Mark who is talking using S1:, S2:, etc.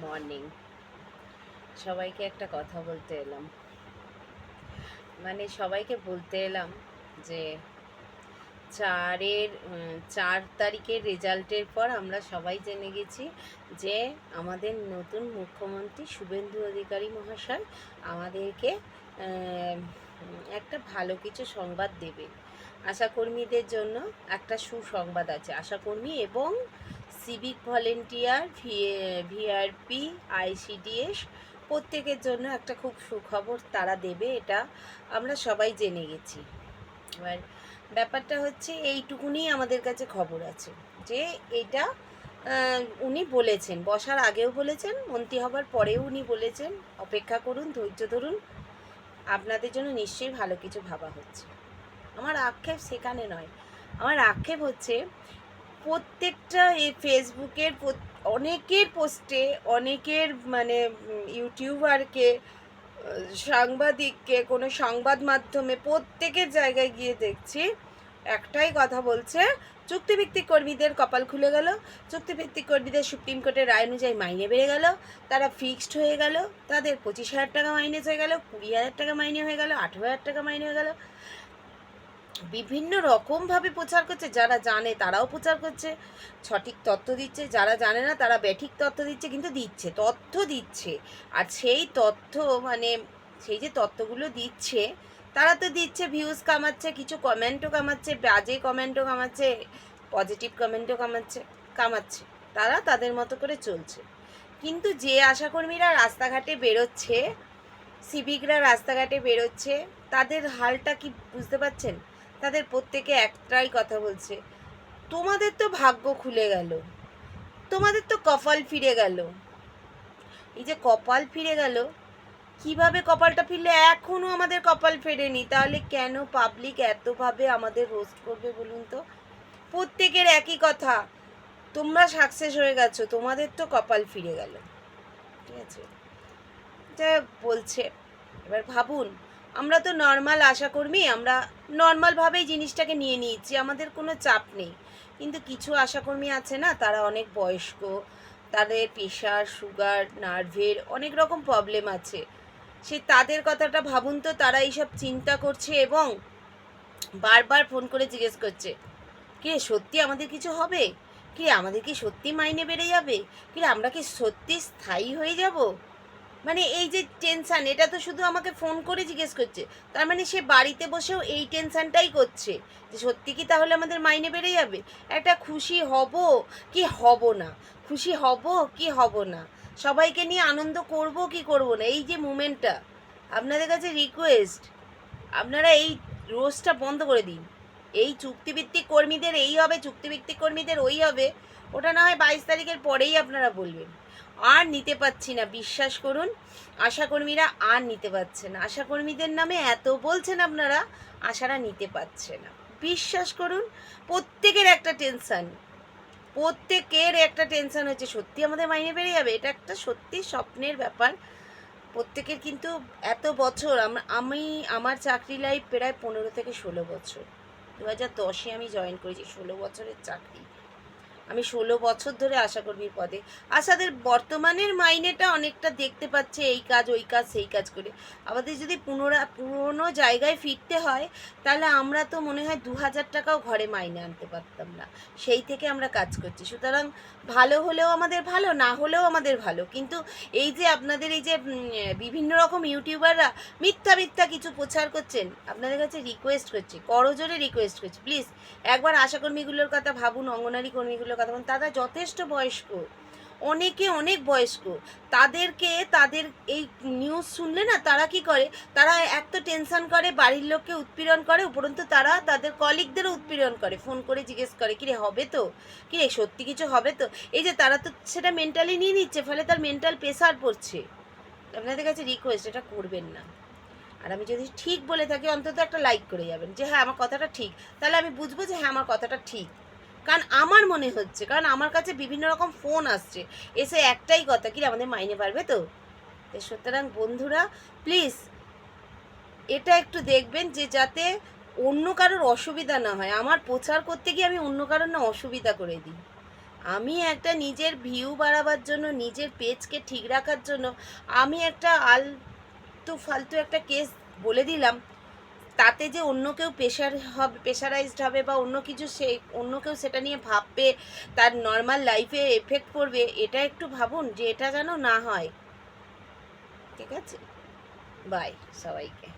S1: Morning. সবাইকে একটা কথা বলতে এলাম, সবাইকে বলতে এলাম যে 4 তারিখের রেজাল্টের পর আমরা সবাই জেনে গেছি যে আমাদের নতুন মুখ্যমন্ত্রী শুভেন্দু অধিকারী মহাশয় আমাদেরকে একটা ভালো কিছু সংবাদ দেবে। আশাকর্মীদের জন্য একটা সুসংবাদ আছে। আশাকর্মী এবং সিভিক ভলেন্টিয়ার, ভিআরপি, আইসিডিএস প্রত্যেকের জন্য একটা খুব সুখবর তারা দেবে, এটা আমরা সবাই জেনে গেছি। এবার ব্যাপারটা হচ্ছে এইটুকুনি আমাদের কাছে খবর আছে যে এটা উনি বলেছেন, বসার আগেও বলেছেন, মন্ত্রী হবার পরেও উনি বলেছেন অপেক্ষা করুন, ধৈর্য ধরুন, আপনাদের জন্য নিশ্চয়ই ভালো কিছু ভাবা হচ্ছে। আমার আক্ষেপ সেখানে নয়, আমার আক্ষেপ হচ্ছে প্রত্যেকটা এই ফেসবুকের অনেকের পোস্টে, অনেকের ইউটিউবারকে, সাংবাদিককে, কোনো সংবাদ মাধ্যমে প্রত্যেকের জায়গায় গিয়ে দেখছি একটাই কথা বলছে, চুক্তিভিত্তিক কর্মীদের কপাল খুলে গেল, চুক্তিভিত্তিক কর্মীদের সুপ্রিম কোর্টের রায় অনুযায়ী মাইনে বেড়ে গেল, তারা ফিক্সড হয়ে গেল, তাদের 25,000 টাকা মাইনে হয়ে গেল, 20,000 টাকা মাইনে হয়ে গেল, 18,000 টাকা মাইনে হয়ে গেল। বিভিন্ন রকমভাবে প্রচার করছে, যারা জানে তারাও প্রচার করছে, সঠিক তথ্য দিচ্ছে, যারা জানে না তারা ব্যাঠিক তথ্য দিচ্ছে, কিন্তু দিচ্ছে, তথ্য দিচ্ছে। আর সেই তথ্য সেই যে তথ্যগুলো দিচ্ছে, তারা তো দিচ্ছে ভিউজ কামাচ্ছে, কিছু কমেন্টও কামাচ্ছে, বাজে কমেন্টও কামাচ্ছে, পজিটিভ কমেন্টও কামাচ্ছে, তারা তাদের মতো করে চলছে। কিন্তু যে আশাকর্মীরা রাস্তাঘাটে বেরোচ্ছে, সিভিকরা রাস্তাঘাটে বেরোচ্ছে, তাদের হালটা কি বুঝতে পারছেন? তাদের প্রত্যেকে একটাই কথা বলছে, তোমাদের তো ভাগ্য খুলে গেল, তোমাদের তো কপাল ফিরে গেল। এই যে কপাল ফিরে গেল, কিভাবে কপালটা ফিরলে? এখনো আমাদের কপাল ফেরেনি, তাহলে কেন পাবলিক এতভাবে আমাদের রোস্ট করবে বলুন তো? প্রত্যেকের একই কথা, তোমরা সাকসেস হয়ে গেছো, তোমাদের তো কপাল ফিরে গেল। ঠিক আছে, যা বলছে। এবার ভাবুন, আমরা তো নর্মাল আশাকর্মী, আমরা নর্মালভাবেই জিনিসটাকে নিয়ে নিয়েছি, আমাদের কোনো চাপ নেই। কিন্তু কিছু আশাকর্মী আছে না, তারা অনেক বয়স্ক, তাদের প্রেশার, সুগার, নার্ভের অনেক রকম প্রবলেম আছে। তাদের কথাটা ভাবুন তো, তারা এইসব চিন্তা করছে এবং বারবার ফোন করে জিজ্ঞেস করছে, কি সত্যি আমাদের কিছু হবে? কি আমাদের কি সত্যি মাইনে বেড়ে যাবে? কি আমরা কি সত্যি স্থায়ী হয়ে যাব? এই যে টেনশান, এটা তো শুধু আমাকে ফোন করে জিজ্ঞেস করছে, তার সে বাড়িতে বসেও এই টেনশানটাই করছে যে সত্যি কি তাহলে আমাদের মাইনে বেড়ে যাবে? একটা খুশি হব কি হব না, খুশি হব কি হব না, সবাইকে নিয়ে আনন্দ করব কি করব না, এই যে মুমেন্টটা, আপনাদের কাছে রিকোয়েস্ট, আপনারা এই রোজটা বন্ধ করে দিন। এই চুক্তিভিত্তিক কর্মীদের এই হবে, চুক্তিভিত্তিক কর্মীদের ওই হবে, ওটা না হয় 22 তারিখের পরেই আপনারা বলবেন। আর নিতে পারছি না, বিশ্বাস করুন, আশাকর্মীরা আর নিতে পারছে না। আশাকর্মীদের নামে এত বলছেন আপনারা, আশারা নিতে পারছে না। বিশ্বাস করুন, প্রত্যেকের একটা টেনশান, প্রত্যেকের একটা টেনশান হচ্ছে, সত্যি আমাদের মাইনে বেড়ে যাবে? এটা একটা সত্যি স্বপ্নের ব্যাপার প্রত্যেকের। কিন্তু এত বছর আমি আমার চাকরি লাইফ প্রায় 15 থেকে 16 বছর, 2010-এ আমি জয়েন করেছি, 16 বছরের চাকরি। আমি 16 বছর ধরে আশাকর্মীর পদে। আশাদের বর্তমানের মাইনেটা অনেকটা দেখতে পাচ্ছে, এই কাজ ওই কাজ সেই কাজ করে। আমাদের যদি পুরনো জায়গায় ফিরতে হয়, তাহলে আমরা তো মনে হয় 2,000 টাকাও ঘরে মাইনে আনতে পারতাম না, সেই থেকে আমরা কাজ করছি। সুতরাং ভালো হলেও আমাদের ভালো, না হলেও আমাদের ভালো। কিন্তু এই যে আপনাদের এই যে বিভিন্ন রকম ইউটিউবাররা মিথ্যা মিথ্যা কিছু প্রচার করছেন, আপনাদের কাছে রিকোয়েস্ট করছি, করজোরে রিকোয়েস্ট করছি, প্লিজ একবার আশাকর্মীগুলোর কথা ভাবুন, অঙ্গনারী কর্মীগুলোর কথা ভাবুন। তারা যথেষ্ট বয়স্ক, অনেকে অনেক বয়স্ক, তাদেরকে তাদের এই নিউজ শুনলে না, তারা কি করে, তারা এক তো টেনশন করে, বাড়ির লোককে উৎপীড়ন করে, উপরন্তু তারা তাদের কলিগদেরও উৎপীড়ন করে, ফোন করে জিজ্ঞেস করে, কিরে হবে তো, কিরে সত্যি কিছু হবে তো? এই যে তারা তো সেটা মেন্টালি নিয়ে নিচ্ছে, ফলে তার মেন্টাল প্রেশার পড়ছে। আপনাদের কাছে রিকোয়েস্ট, এটা করবেন না। আর আমি যদি ঠিক বলে থাকি, অন্তত একটা লাইক করে যাবেন যে হ্যাঁ আমার কথাটা ঠিক, তাহলে আমি বুঝবো যে হ্যাঁ আমার কথাটা ঠিক। কারণ আমার মনে হচ্ছে, কারণ আমার কাছে বিভিন্ন রকম ফোন আসছে, এসে একটাই কথা, কি আমাদের মাইনে বাড়বে তো? সুতরাং বন্ধুরা, প্লিজ এটা একটু দেখবেন যে যাতে অন্য কারোর অসুবিধা না হয়। আমার প্রচার করতে গিয়ে আমি অন্য কারোর না অসুবিধা করে দিই, আমি একটা নিজের ভিউ বাড়াবার জন্য, নিজের পেজকে ঠিক রাখার জন্য আমি একটা আলতু ফালতু একটা কেস বলে দিলাম, তাতে যে অন্য কেউ প্রেশারাইজড হবে বা অন্য কিছু, অন্য কেউ সেটা নিয়ে ভাববে, তার নর্মাল লাইফে এফেক্ট পড়বে, এটা একটু ভাবুন যে এটা যেন না হয়। ঠিক আছে, বাই সবাইকে।